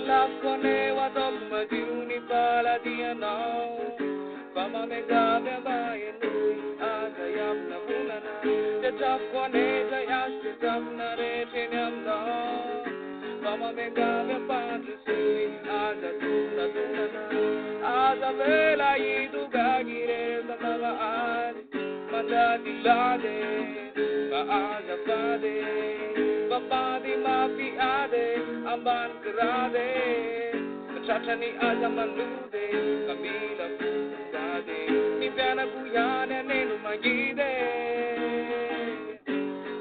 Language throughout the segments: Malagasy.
love kone wa dog majuni pala dia now. Pama me gabe ba yenu azayam na munana. The top kone zayas the top na re chenyam now. Pama me gabe pa sui azatuna tunana. Azavela yidu gagire the mama ad. Manda dilade ba azafade. Papa di mafi ade amban grade chachani azamalude kabila fugade mi piana kuyane nenu magide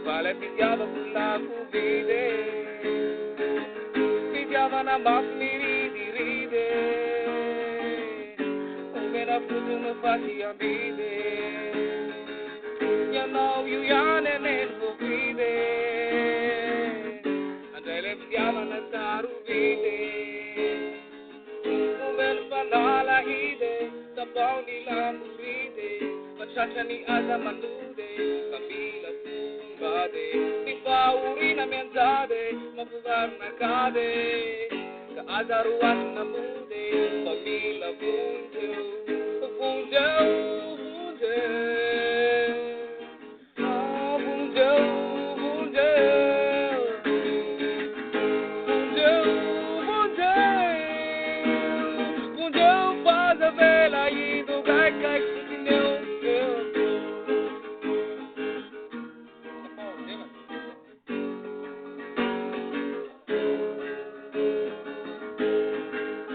vale pidiava kulla kuvide pidiava na mafni ride umena futu no fasi ambide you know you yane nenu kuvide Pidiava na taruvide Umen panala hide Tapauni la muride Machachani azamanude Kabila fungade Nipauri na mianzade Mafugar na kade Ka azaruan na mude Kabila funde Funde